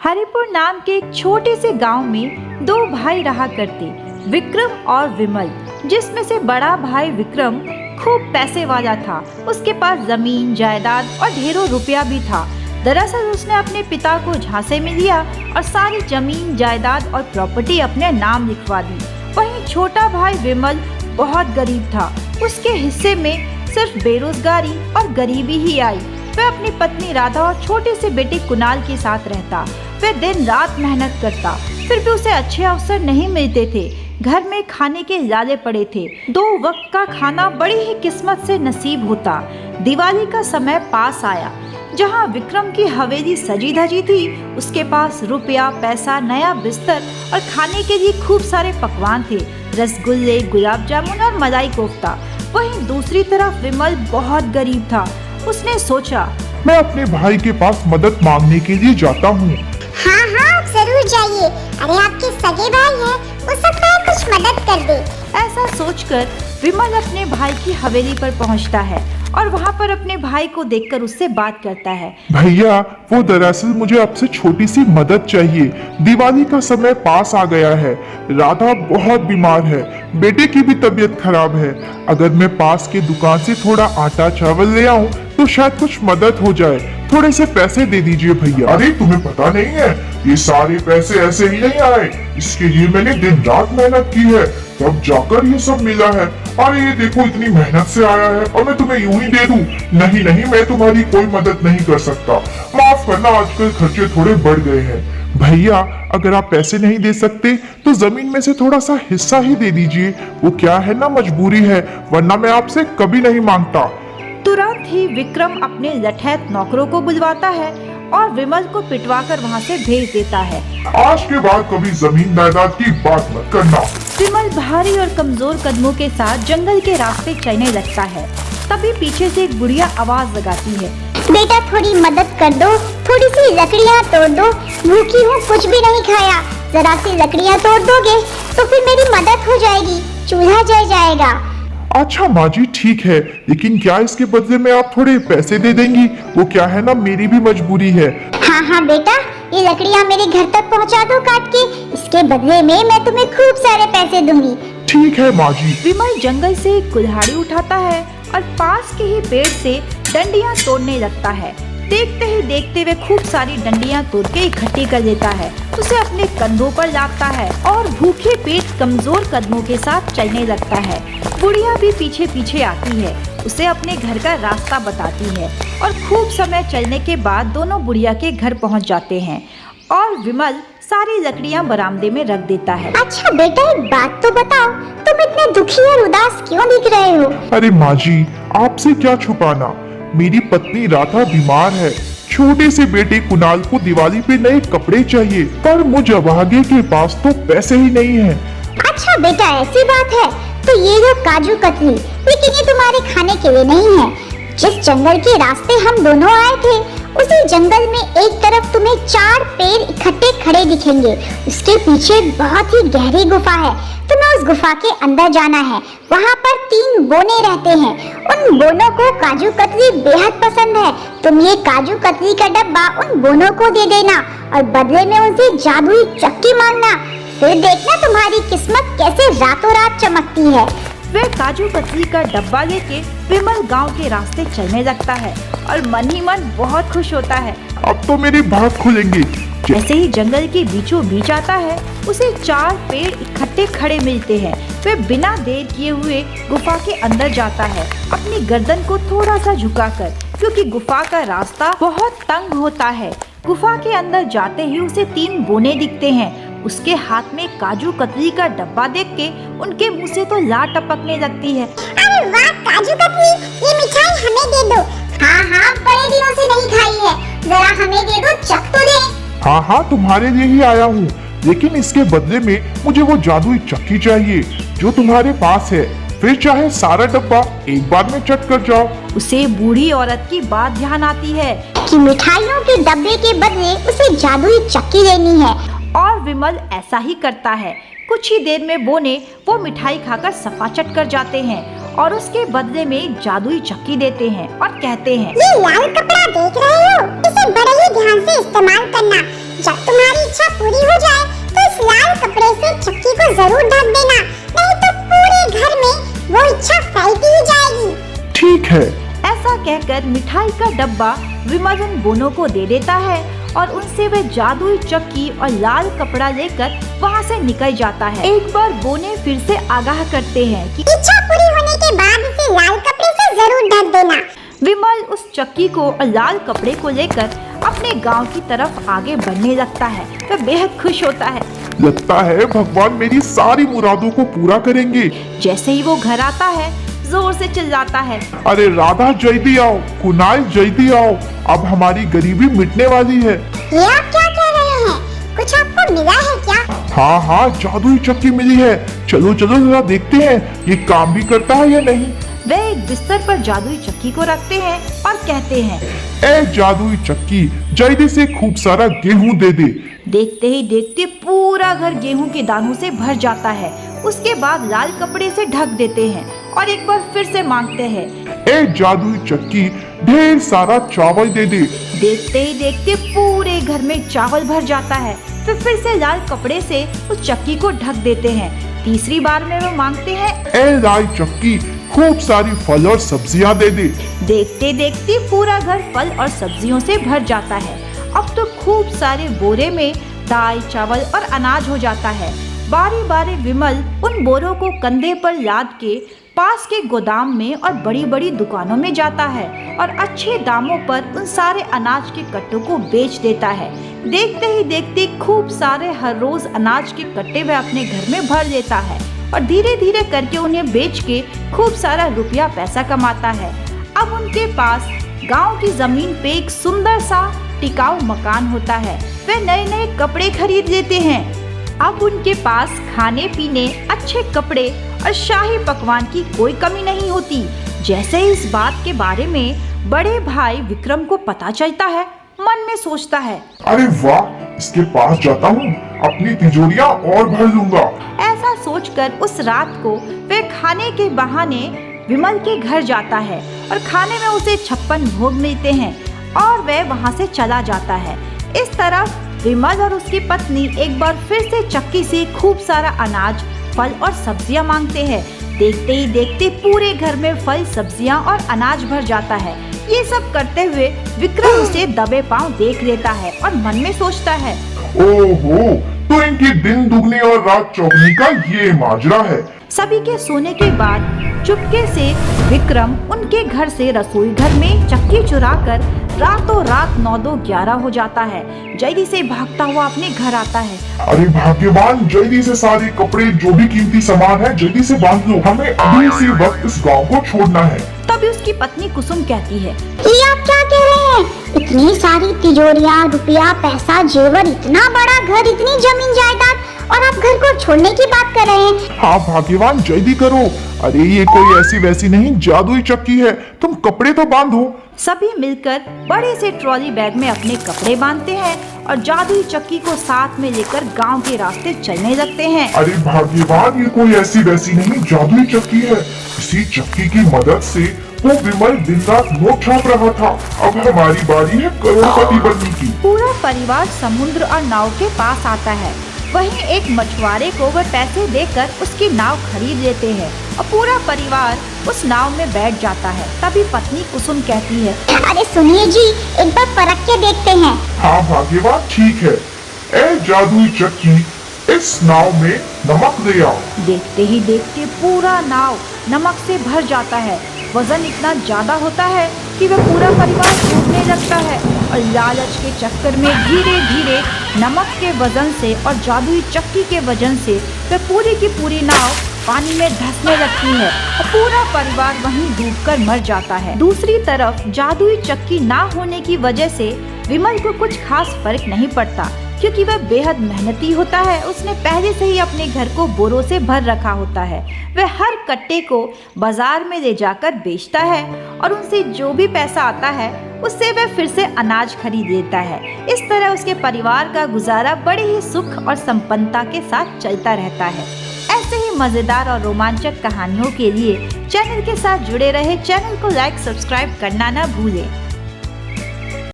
हरिपुर नाम के एक छोटे से गांव में दो भाई रहा करते, विक्रम और विमल। जिसमें से बड़ा भाई विक्रम खूब पैसे वाला था। उसके पास जमीन जायदाद और ढेरों रुपया भी था। दरअसल उसने अपने पिता को झांसे में लिया और सारी जमीन जायदाद और प्रॉपर्टी अपने नाम लिखवा दी। वहीं छोटा भाई विमल बहुत गरीब था। उसके हिस्से में सिर्फ बेरोजगारी और गरीबी ही आई। वह अपनी पत्नी राधा और छोटे से बेटे कुणाल के साथ रहता। वह दिन रात मेहनत करता, फिर भी उसे अच्छे अवसर नहीं मिलते थे। घर में खाने के लाले पड़े थे। 2 वक्त का खाना बड़ी ही किस्मत से नसीब होता। दिवाली का समय पास आया। जहां विक्रम की हवेली सजी धजी थी, उसके पास रुपया पैसा, नया बिस्तर और खाने के लिए खूब सारे पकवान थे, रसगुल्ले, गुलाब जामुन और मलाई कोफ्ता। वहीं दूसरी तरफ विमल बहुत गरीब था। उसने सोचा, मैं अपने भाई के पास मदद मांगने के लिए जाता हूँ। हाँ हाँ, आप जरूर जाइए। अरे आपके सगे भाई हैं, हो सकता है कुछ मदद कर दे। ऐसा सोचकर विमल अपने भाई की हवेली पर पहुंचता है और वहां पर अपने भाई को देखकर उससे बात करता है। भैया, वो दरअसल मुझे आपसे छोटी सी मदद चाहिए। दिवाली का समय पास आ गया है। राधा बहुत बीमार है, बेटे की भी तबीयत खराब है। अगर मैं पास के दुकान से थोड़ा आटा चावल ले आऊं तो शायद कुछ मदद हो जाए। थोड़े से पैसे दे दीजिए भैया। अरे तुम्हें पता नहीं है, ये सारे पैसे ऐसे ही नहीं आए। इसके लिए मैंने दिन रात मेहनत की है, तब जाकर ये सब मिला है। अरे ये देखो, इतनी मेहनत से आया है और मैं तुम्हें यूं ही दे दूं? नहीं नहीं, मैं तुम्हारी कोई मदद नहीं कर सकता। माफ करना, आजकल खर्चे थोड़े बढ़ गए हैं। भैया, अगर आप पैसे नहीं दे सकते तो जमीन में से थोड़ा सा हिस्सा ही दे दीजिए। वो क्या है ना, मजबूरी है, वरना मैं आपसे कभी नहीं मांगता। तुरंत ही विक्रम अपने लठैत नौकरों को बुलवाता है और विमल को पिटवाकर वहां से भेज देता है। आज के बाद कभी जमीन जायदाद की बात मत करना। विमल भारी और कमजोर कदमों के साथ जंगल के रास्ते चलने लगता है। तभी पीछे से एक बुढ़िया आवाज लगाती है, बेटा थोड़ी मदद कर दो, थोड़ी सी लकड़ियाँ तोड़ दो। भूखी हूँ, कुछ भी नहीं खाया। जरा सी लकड़ियाँ तोड़ दोगे तो फिर मेरी मदद हो जाएगी, चूल्हा जल जाएगा। अच्छा माँ जी, ठीक है, लेकिन क्या इसके बदले में आप थोड़े पैसे दे देंगी? वो क्या है ना, मेरी भी मजबूरी है। हाँ हाँ बेटा, ये लकड़ियाँ मेरे घर तक पहुँचा दो काट के। इसके बदले में मैं तुम्हें खूब सारे पैसे दूंगी। ठीक है माँ जी। विमल जंगल से एक कुल्हाड़ी उठाता है और पास के ही पेड़ से डंडियां तोड़ने लगता है। देखते ही देखते वे खूब सारी डंडियां तोड़ के इकट्ठी कर लेता है। उसे अपने कंधों पर लादता है और भूखे पेट कमजोर कदमों के साथ चलने लगता है। बुढ़िया भी पीछे पीछे आती है, उसे अपने घर का रास्ता बताती है और खूब समय चलने के बाद दोनों बुढ़िया के घर पहुंच जाते हैं और विमल सारी लकड़ियां बरामदे में रख देता है। अच्छा बेटा, एक बात तो बताओ, तुम इतने दुखी और उदास क्यों दिख रहे हो? अरे माँ जी, आपसे क्या छुपाना, मेरी पत्नी राधा बीमार है। छोटे से बेटे कुणाल को दिवाली पे नए कपड़े चाहिए, पर मुझ अभागे के पास तो पैसे ही नहीं है। अच्छा बेटा, ऐसी बात है तो ये लो काजू कतली, लेकिन ये तुम्हारे खाने के लिए नहीं है। जिस जंगल के रास्ते हम दोनों आए थे, उसी जंगल में एक तरफ तुम्हें 4 पेड़ इकट्ठे खड़े दिखेंगे। उसके पीछे बहुत ही गहरी गुफा है। तुम्हें उस गुफा के अंदर जाना है। वहाँ पर 3 बोने रहते हैं। उन बोनों को काजू कतली बेहद पसंद है। तुम ये काजू कतली का डब्बा उन बोनों को दे देना और बदले में उनसे जादुई चक्की मांगना। फिर देखना तुम्हारी किस्मत कैसे रातों रात चमकती है। वह काजू कतली का डब्बा लेके विमल गांव के रास्ते चलने लगता है और मन ही मन बहुत खुश होता है। अब तो मेरे भाग खुलेंगे। जैसे ही जंगल के बीचों बीच आता है, उसे 4 पेड़ इकट्ठे खड़े मिलते हैं। वह बिना देर किए हुए गुफा के अंदर जाता है, अपनी गर्दन को थोड़ा सा झुकाकर, क्योंकि गुफा का रास्ता बहुत तंग होता है। गुफा के अंदर जाते ही उसे 3 बोने दिखते हैं। उसके हाथ में काजू कतली का डब्बा देख के उनके मुंह से तो लार टपकने लगती है। अरे वाह काजू कतली, ये मिठाई हमें दे दो। हाँ हाँ, बड़े दिनों से नहीं खाई है, जरा हमें दे दो, चख तो दे। हाँ हाँ, तुम्हारे लिए ही आया हूँ, लेकिन इसके बदले में मुझे वो जादुई चक्की चाहिए जो तुम्हारे पास है। फिर चाहे सारा डब्बा एक बार में चट कर जाओ। उसे बूढ़ी औरत की बात ध्यान आती है कि मिठाइयों के डब्बे के बदले उसे जादुई चक्की लेनी है। और विमल ऐसा ही करता है। कुछ ही देर में बोने वो मिठाई खाकर सफा चट कर जाते हैं और उसके बदले में एक जादुई चक्की देते हैं और कहते हैं, ये लाल कपड़ा देख रहे हो, इसे बड़े ही ध्यान से इस्तेमाल करना। जब तुम्हें जरूर ढक देना, नहीं तो पूरे घर में वो इच्छा फैलती ही जाएगी। ठीक है। ऐसा कहकर मिठाई का डब्बा विमल उन बोनों को दे देता है और उनसे वे जादुई चक्की और लाल कपड़ा लेकर वहाँ से निकल जाता है। एक बार बोने फिर से आगाह करते हैं कि इच्छा पूरी होने के बाद उसे लाल कपड़े से जरूर ढक देना। विमल उस चक्की को और लाल कपड़े को लेकर अपने गांव की तरफ आगे बढ़ने लगता है। वह बेहद खुश होता है। लगता है भगवान मेरी सारी मुरादों को पूरा करेंगे। जैसे ही वो घर आता है जोर से चिल्लाता है, अरे राधा जल्दी आओ, कुणाल जल्दी आओ, अब हमारी गरीबी मिटने वाली है। ये आप क्या कह रहे हैं? कुछ आपको मिला है क्या? हाँ हाँ, जादुई चक्की मिली है। चलो चलो जरा देखते हैं ये काम भी करता है या नहीं। वे एक बिस्तर पर जादुई चक्की को रखते हैं और कहते हैं, ए जादुई चक्की, जल्दी से खूब सारा गेहूं दे दे। देखते ही देखते पूरा घर गेहूं के दानों से भर जाता है। उसके बाद लाल कपड़े से ढक देते हैं और एक बार फिर से मांगते हैं, ए जादुई चक्की, ढेर सारा चावल दे दे। देखते ही देखते पूरे घर में चावल भर जाता है। फिर से लाल कपड़े से उस चक्की को ढक देते हैं। तीसरी बार में वो मांगते हैं, ए लाल चक्की, खूब सारी फल और सब्जियां दे दे। देखते देखते पूरा घर फल और सब्जियों से भर जाता है। अब तो खूब सारे बोरे में दाल, चावल और अनाज हो जाता है। बारी बारी विमल उन बोरों को कंधे पर लाद के पास के गोदाम में और बड़ी बड़ी दुकानों में जाता है और अच्छे दामों पर उन सारे अनाज के कट्टों को बेच देता है। देखते ही देखते खूब सारे हर रोज अनाज के कट्टे वह अपने घर में भर लेता है और धीरे धीरे करके उन्हें बेच के खूब सारा रुपया पैसा कमाता है। अब उनके पास गांव की जमीन पे एक सुंदर सा टिकाऊ मकान होता है। वे नए नए कपड़े खरीद लेते हैं। अब उनके पास खाने पीने, अच्छे कपड़े और शाही पकवान की कोई कमी नहीं होती। जैसे ही इस बात के बारे में बड़े भाई विक्रम को पता चलता है, मन में सोचता है, अरे वाह, इसके पास जाता हूँ, अपनी तिजोरियां और भर लूंगा। ऐसा सोचकर उस रात को वे खाने के बहाने विमल के घर जाता है और खाने में उसे 56 भोग मिलते हैं और वह वहां से चला जाता है। इस तरफ विमल और उसकी पत्नी एक बार फिर से चक्की से खूब सारा अनाज, फल और सब्जियां मांगते हैं। देखते ही देखते पूरे घर में फल, सब्जियां और अनाज भर जाता है। ये सब करते हुए विक्रम उसे दबे पांव देख लेता है और मन में सोचता है, ओहो, तो इनकी दिन दुगनी और रात चौगनी का ये माजरा है। सभी के सोने के बाद चुपके से विक्रम उनके घर से रसोई घर में चक्की चुरा कर रातों रात 9-2-11 हो जाता है। जल्दी से भागता हुआ अपने घर आता है। अरे भाग्यवान, जल्दी से सारे कपड़े जो भी कीमती सामान है जल्दी से बांध लो, हमें अभी इसी वक्त इस गांव को छोड़ना है। तभी उसकी पत्नी कुसुम कहती है, ये आप क्या कह रहे हैं? इतनी सारी तिजोरियां, रुपया, पैसा, जेवर, इतना बड़ा घर, इतनी जमीन जायदाद, और आप घर को छोड़ने की बात कर रहे हैं? हाँ भाग्यवान, जल्दी करो। अरे ये कोई ऐसी वैसी नहीं, जादुई चक्की है, तुम कपड़े तो बांधो। सभी मिलकर बड़े से ट्रॉली बैग में अपने कपड़े बांधते हैं और जादुई चक्की को साथ में लेकर गांव के रास्ते चलने लगते हैं। अरे भाग्यवान, ये कोई ऐसी वैसी नहीं, जादुई चक्की है। इसी चक्की की मदद से वो विमल दिन रात नोट छाप रहा था। अब हमारी बारी है करोड़पति बनने की। पूरा परिवार समुद्र और नाव के पास आता है। वहीं एक मछुआरे को वह पैसे देकर उसकी नाव खरीद लेते हैं और पूरा परिवार उस नाव में बैठ जाता है। तभी पत्नी कुसुम कहती है, अरे सुनिए जी, एक बार परख के देखते हैं। हाँ भाग्यवान, ठीक है। ए जादुई चक्की, इस नाव में नमक ले आओ। देखते ही देखते पूरा नाव नमक से भर जाता है। वजन इतना ज्यादा होता है कि वह पूरा परिवार डूबने लगता है और लालच के चक्कर में धीरे धीरे नमक के वजन से और जादुई चक्की के वजन से वह पूरी की पूरी नाव पानी में धंसने लगती है और पूरा परिवार वहीं डूबकर मर जाता है। दूसरी तरफ जादुई चक्की ना होने की वजह से विमल को कुछ खास फर्क नहीं पड़ता, क्योंकि वह बेहद मेहनती होता है। उसने पहले से ही अपने घर को बोरों से भर रखा होता है। वह हर कट्टे को बाजार में ले जाकर बेचता है और उनसे जो भी पैसा आता है उससे वह फिर से अनाज खरीद लेता है। इस तरह उसके परिवार का गुजारा बड़े ही सुख और संपन्नता के साथ चलता रहता है। ऐसे ही मजेदार और रोमांचक कहानियों के लिए चैनल के साथ जुड़े रहे। चैनल को लाइक, सब्सक्राइब करना ना भूलें।